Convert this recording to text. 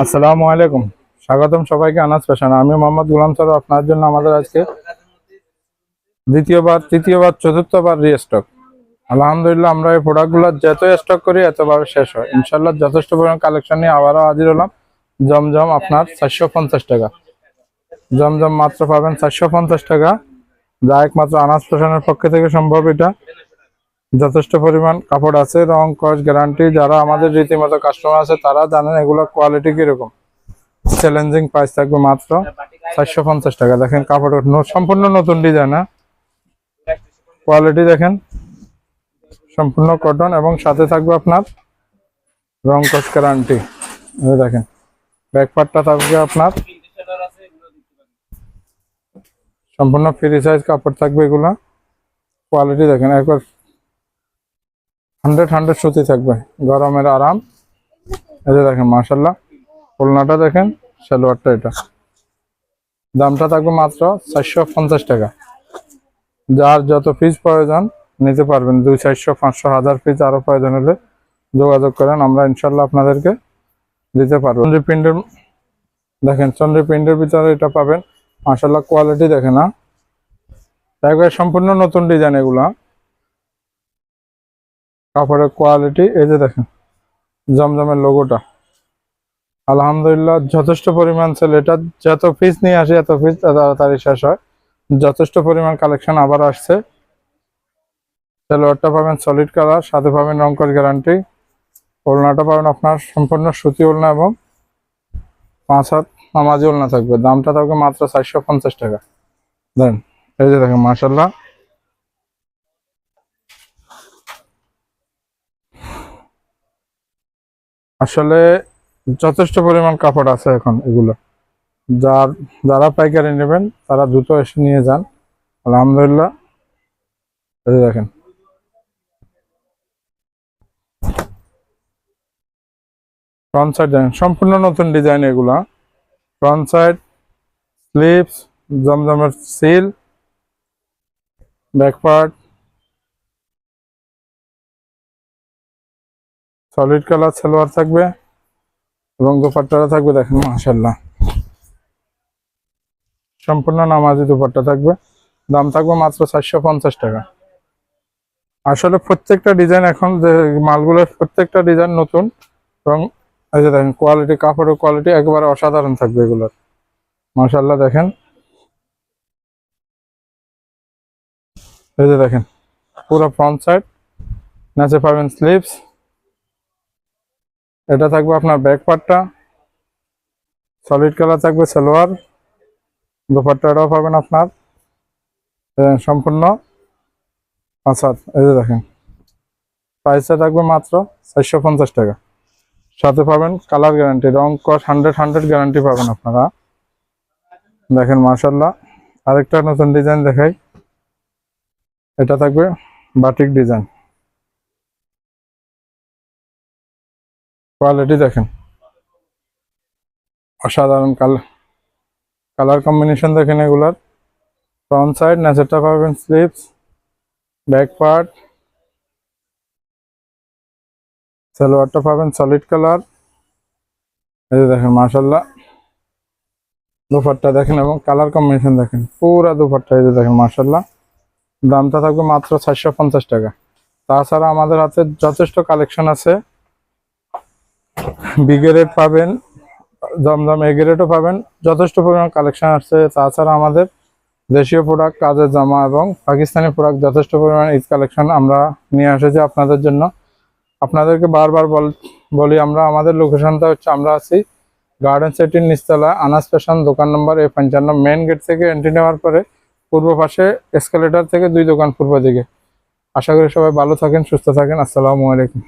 আসসালামু আলাইকুম। স্বাগতম সবাইকে আনাজ ফ্যাশন। আমি মোহাম্মদ গোলাম সরোয়ার। আপনার জন্য আমাদের আজকে তৃতীয়বার চতুর্থবার রিস্টক। আলহামদুলিল্লাহ, আমরা এই প্রোডাক্টগুলো যত স্টক করি এতবার শেষ হয়। ইনশাল্লাহ যথেষ্ট পরিমাণ কালেকশন নিয়ে আবারও হাজির হলাম। জমজম আপনার 450 টাকা। জমজম মাত্র পাবেন 450 টাকা, যা একমাত্র আনাজ ফ্যাশনের পক্ষে থেকে সম্ভব। এটা যথেষ্ট পরিমাণ কাপড় আছে, রং কস গ্যারান্টি। যারা আমাদের রীতিমতো কাস্টমার আছে তারা জানেন এগুলো কোয়ালিটি কিরকম। চ্যালেঞ্জিং প্রাইস থাকবে মাত্র 450 টাকা। দেখেন কাপড়ের সম্পূর্ণ নতুন ডিজাইন, কোয়ালিটি দেখেন, সম্পূর্ণ কটন এবং সাথে থাকবে আপনার রং কস গ্যারান্টি। দেখেন ব্যাক পার্টটা থাকবে আপনার সম্পূর্ণ ফ্রি সাইজ কাপড় থাকবে। এগুলা কোয়ালিটি দেখেন, একবার 100 সুতি থাকবে, গরমের আরাম। এই যে দেখেন মাশাআল্লাহ, ওড়নাটা দেখেন, সালোয়ারটা এটা। দামটা থাকবে মাত্র 450 টাকা। যার যত পিস প্রয়োজন নিতে পারবেন, 200, 400, 500, 1000 পিস আরো প্রয়োজন হলে যোগাযোগ করেন, আমরা ইনশাল্লাহ আপনাদেরকে দিতে পারবো। চন্দ্রী প্রিন্টের দেখেন, চন্দ্রী প্রিন্টের ভিতরে এটা পাবেন। মাশাআল্লাহ কোয়ালিটি দেখেন না, একবার সম্পূর্ণ নতুন ডিজাইন। এগুলা কাপড়ের কোয়ালিটি, এই যে দেখেন জমজমের লোগোটা। আলহামদুলিল্লাহ যথেষ্ট পরিমাণ সেল। এটা যত পিস নিয়ে আসে এত পিস তাড়াতাড়ি শেষ হয়। যথেষ্ট পরিমাণ কালেকশন আবার আসছে। সালোয়ারটা পাবেন সলিড কালার, সাথে পাবেন রং কস গ্যারান্টি। ওড়নাটা পাবেন আপনার সম্পূর্ণ সুতি ওড়না এবং 5 হাত নামাজি ওড়না থাকবে। দামটা থাকবে মাত্র 450 টাকা। দেন এই যে দেখেন মাশাআল্লাহ, আসলে যথেষ্ট পরিমাণ কাপড় আছে এখন। এগুলো যারা পাইকারি নেবেন তারা দ্রুত এসে নিয়ে যান। আলহামদুলিল্লাহ এই যে দেখেন ফ্রন্ট সাইড দেখেন, সম্পূর্ণ নতুন ডিজাইন। এগুলা ফ্রন্ট সাইড, স্লিভস, জমজমের seal, back part, solid colour salwar থাকবে এবং দুপাট্টাটা থাকবে দেখেন মাশাআল্লাহ, সম্পূর্ণ নামাজি দুপাট্টা থাকবে। দাম থাকবে মাত্র 450 টাকা। আসলে প্রত্যেকটা ডিজাইন এখন যে মালগুলোর প্রত্যেকটা ডিজাইন নতুন এবং এই যে দেখেন কোয়ালিটি, কাপড়ের কোয়ালিটি একেবারে অসাধারণ থাকবে এগুলোর। মাশাআল্লাহ দেখেন, এই যে দেখেন পুরো ফ্রন্ট সাইড, নিচে পাবেন স্লিভস। এটা থাকবে আপনার ব্যাক পার্টটা, সলিড কালার থাকবে সালোয়ার, দুপাট্টাটাও পাবেন আপনার সম্পূর্ণ 5 হাত। এই যে দেখেন প্রাইসটা থাকবে মাত্র 450 টাকা। সাথে পাবেন কালার গ্যারান্টি, রং কস 100 গ্যারান্টি পাবেন আপনারা। দেখেন মাশাআল্লাহ, আরেকটা নতুন ডিজাইন দেখাই। এটা থাকবে বাটিক ডিজাইন। কোয়ালিটি দেখেন অসাধারণ, কালার কম্বিনেশন দেখেন এগুলার। ফ্রন্ট সাইড, নিচেরটা পাবেন স্লিভস, ব্যাক পার্ট, সালোয়ারটা পাবেন সলিড কালার। এই যে দেখেন মাশাআল্লাহ, দুপাট্টা দেখেন এবং কালার কম্বিনেশন দেখেন, পুরা দুপাট্টা। এই যে দেখেন মাশাআল্লাহ, দামটা থাকবে মাত্র 450 টাকা। তাছাড়া আমাদের হাতে যথেষ্ট কালেকশন আছে। বি গ্রেড পাবেন, জমজম এ গ্রেডও পাবেন, যথেষ্ট পরিমাণ কালেকশন আসছে। তাছাড়া আমাদের দেশীয় প্রোডাক্ট, কাজের জামা এবং পাকিস্তানি প্রোডাক্ট যথেষ্ট পরিমাণ ঈদ কালেকশন আমরা নিয়ে এসেছি আপনাদের জন্য। আপনাদেরকে বারবার বলি, আমাদের লোকেশনটা হচ্ছে, আমরা আছি গার্ডেন সিটির নিচতলা, আনাজ ফ্যাশন, দোকান নম্বর A55। মেন গেট থেকে এন্ট্রি নেওয়ার পরে পূর্ব পাশে এসকেলেটর থেকে 2 দোকান পূর্ব দিকে। আশা করি সবাই ভালো থাকেন, সুস্থ থাকেন। আসসালামু আলাইকুম।